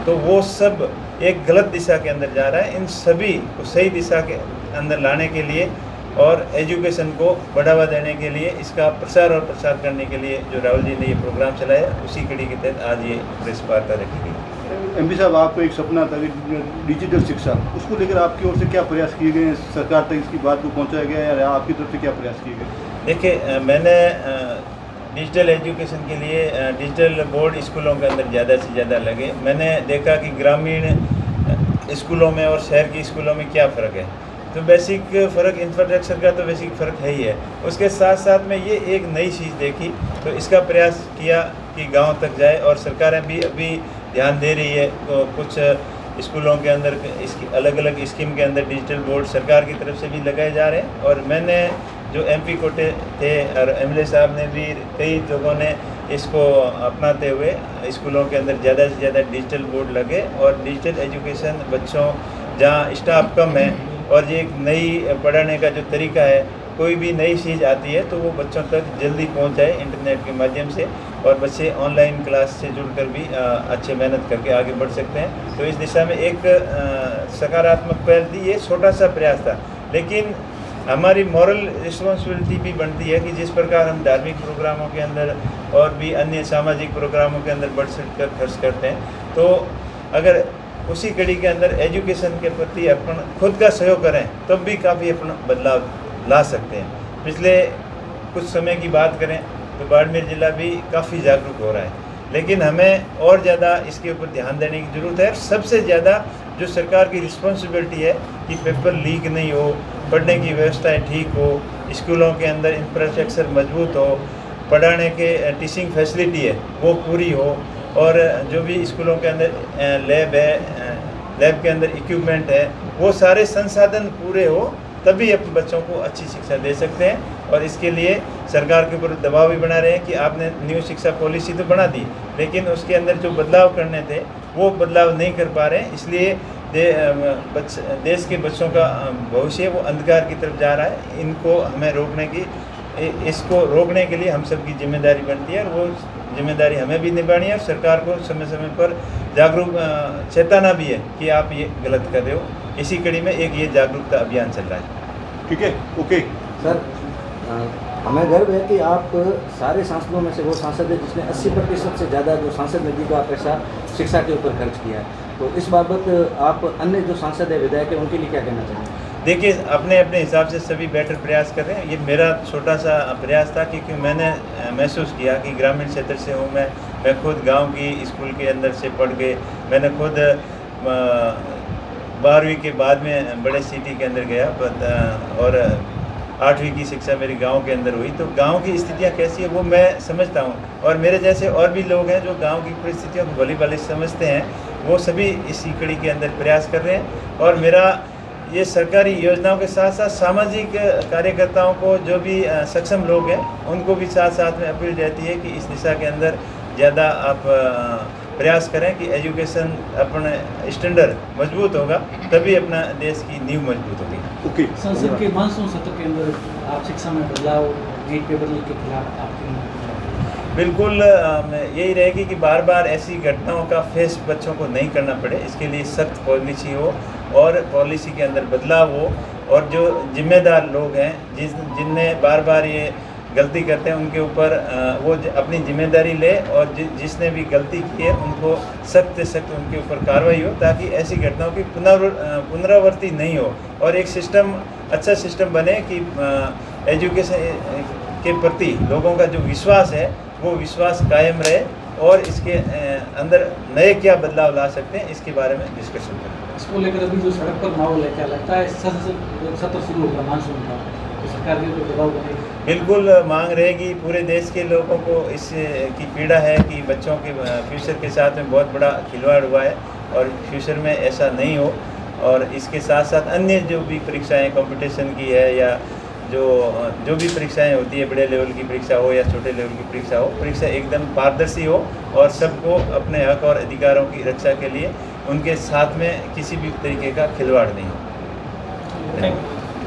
तो वो सब एक गलत दिशा के अंदर जा रहा है। इन सभी को सही दिशा के अंदर लाने के लिए और एजुकेशन को बढ़ावा देने के लिए, इसका प्रसार और प्रसार करने के लिए जो राहुल जी ने ये प्रोग्राम चलाया, उसी कड़ी के तहत आज ये प्रेस वार्ता रखी गई। एमपी साहब, आपको एक सपना था कि डिजिटल शिक्षा, उसको लेकर आपकी ओर से क्या प्रयास किए गए हैं? सरकार तक इसकी बात को पहुंचाया गया है या आपकी तरफ से क्या प्रयास किए गए? देखिए, मैंने डिजिटल एजुकेशन के लिए डिजिटल बोर्ड स्कूलों के अंदर ज़्यादा से ज़्यादा लगे। मैंने देखा कि ग्रामीण स्कूलों में और शहर की स्कूलों में क्या फ़र्क है। तो बेसिक फ़र्क इंफ्रास्ट्रक्चर का तो बेसिक फ़र्क है ही है। उसके साथ साथ में ये एक नई चीज़ देखी, तो इसका प्रयास किया कि गांव तक जाए, और सरकारें भी अभी ध्यान दे रही है। तो कुछ स्कूलों के अंदर इसकी अलग अलग स्कीम के अंदर डिजिटल बोर्ड सरकार की तरफ से भी लगाए जा रहे हैं। और मैंने जो एमपी कोटे थे और एमएलए साहब ने भी कई लोगों ने इसको अपनाते हुए स्कूलों के अंदर ज़्यादा से ज़्यादा डिजिटल बोर्ड लगे, और डिजिटल एजुकेशन बच्चों जहाँ स्टाफ कम है और ये एक नई पढ़ाने का जो तरीका है, कोई भी नई चीज़ आती है तो वो बच्चों तक जल्दी पहुंच जाए इंटरनेट के माध्यम से, और बच्चे ऑनलाइन क्लास से जुड़कर भी अच्छे मेहनत करके आगे बढ़ सकते हैं। तो इस दिशा में एक सकारात्मक पहल थी। ये छोटा सा प्रयास था, लेकिन हमारी मॉरल रिस्पॉन्सिबिलिटी भी बनती है कि जिस प्रकार हम धार्मिक प्रोग्रामों के अंदर और भी अन्य सामाजिक प्रोग्रामों के अंदर बढ़ चढ़ कर खर्च करते हैं, तो अगर उसी कड़ी के अंदर एजुकेशन के प्रति अपन खुद का सहयोग करें तब भी काफ़ी अपना बदलाव ला सकते हैं। पिछले कुछ समय की बात करें तो बाड़मेर जिला भी काफ़ी जागरूक हो रहा है, लेकिन हमें और ज़्यादा इसके ऊपर ध्यान देने की ज़रूरत है। सबसे ज़्यादा जो सरकार की रिस्पॉन्सिबिलिटी है कि पेपर लीक नहीं हो, पढ़ने की व्यवस्थाएं ठीक हो, स्कूलों के अंदर इंफ्रास्ट्रक्चर मजबूत हो, पढ़ाने के टीचिंग फैसिलिटी है वो पूरी हो, और जो भी स्कूलों के अंदर लैब है, लैब के अंदर इक्विपमेंट है, वो सारे संसाधन पूरे हो, तभी अपने बच्चों को अच्छी शिक्षा दे सकते हैं। और इसके लिए सरकार के ऊपर दबाव भी बना रहे हैं कि आपने न्यू शिक्षा पॉलिसी तो बना दी, लेकिन उसके अंदर जो बदलाव करने थे वो बदलाव नहीं कर पा रहे हैं। इसलिए देश के बच्चों का भविष्य वो अंधकार की तरफ जा रहा है। इनको हमें रोकने की, इसको रोकने के लिए हम सबकी जिम्मेदारी बनती है, और वो जिम्मेदारी हमें भी निभानी है, और सरकार को समय समय पर जागरूक चेताना भी है कि आप ये गलत कर रहे हो। इसी कड़ी में एक ये जागरूकता अभियान चल रहा है। ठीक है, ओके सर, हमें गर्व है कि आप सारे सांसदों में से वो सांसद है जिसने 80% से ज़्यादा जो सांसद निधि का पैसा शिक्षा के ऊपर खर्च किया है। तो इस बाबत आप अन्य जो सांसद है, विधायक है, उनके लिए क्या कहना चाहेंगे? देखिए, अपने अपने हिसाब से सभी बेटर प्रयास कर रहे हैं। ये मेरा छोटा सा प्रयास था, क्योंकि मैंने महसूस किया कि ग्रामीण क्षेत्र से हूँ मैं खुद गांव की स्कूल के अंदर से पढ़ के, मैंने खुद 12वीं के बाद में बड़े सिटी के अंदर गया, और 8वीं की शिक्षा मेरी गांव के अंदर हुई। तो गांव की स्थितियां कैसी है वो मैं समझता हूं, और मेरे जैसे और भी लोग हैं जो गांव की परिस्थितियों को भली भांति समझते हैं, वो सभी इसी कड़ी के अंदर प्रयास कर रहे हैं। और मेरा ये सरकारी योजनाओं के साथ साथ सामाजिक कार्यकर्ताओं को, जो भी सक्षम लोग हैं, उनको भी साथ साथ में अपील रहती है कि इस दिशा के अंदर ज़्यादा आप प्रयास करें कि एजुकेशन अपने स्टैंडर्ड मजबूत होगा, तभी अपना देश की नींव मजबूत होगी। ओके। संसद के मानसून सत्र के अंदर आप शिक्षा में बदलाव, नीट पेपर लीक के खिलाफ आपकी बिल्कुल यही रहेगी कि बार बार ऐसी घटनाओं का फेस बच्चों को नहीं करना पड़े। इसके लिए सख्त पॉलिसी हो और पॉलिसी के अंदर बदलाव हो, और जो जिम्मेदार लोग हैं जिनने बार बार ये गलती करते हैं उनके ऊपर वो अपनी जिम्मेदारी ले, और जिसने भी गलती की है उनको सख्त से सख्त उनके ऊपर कार्रवाई हो, ताकि ऐसी घटनाओं की पुनरावृत्ति नहीं हो, और एक सिस्टम, अच्छा सिस्टम बने कि एजुकेशन के प्रति लोगों का जो विश्वास है वो विश्वास कायम रहे, और इसके अंदर नए क्या बदलाव ला सकते हैं इसके बारे में डिस्कशन करें। इसको लेकर अभी जो सड़क पर माहौल है, क्या लगता है सत्र शुरू होगा मानसून का, तो सरकार के ऊपर दबाव बनेगा? बिल्कुल मांग रहेगी। पूरे देश के लोगों को इस की पीड़ा है कि बच्चों के फ्यूचर के साथ में बहुत बड़ा खिलवाड़ हुआ है, और फ्यूचर में ऐसा नहीं हो। और इसके साथ साथ अन्य जो भी परीक्षाएं कंपटीशन की है, या जो भी परीक्षाएं होती है, बड़े लेवल की परीक्षा हो या छोटे लेवल की परीक्षा हो, परीक्षा एकदम पारदर्शी हो, और सबको अपने हक और अधिकारों की रक्षा के लिए उनके साथ में किसी भी तरीके का खिलवाड़ नहीं हो।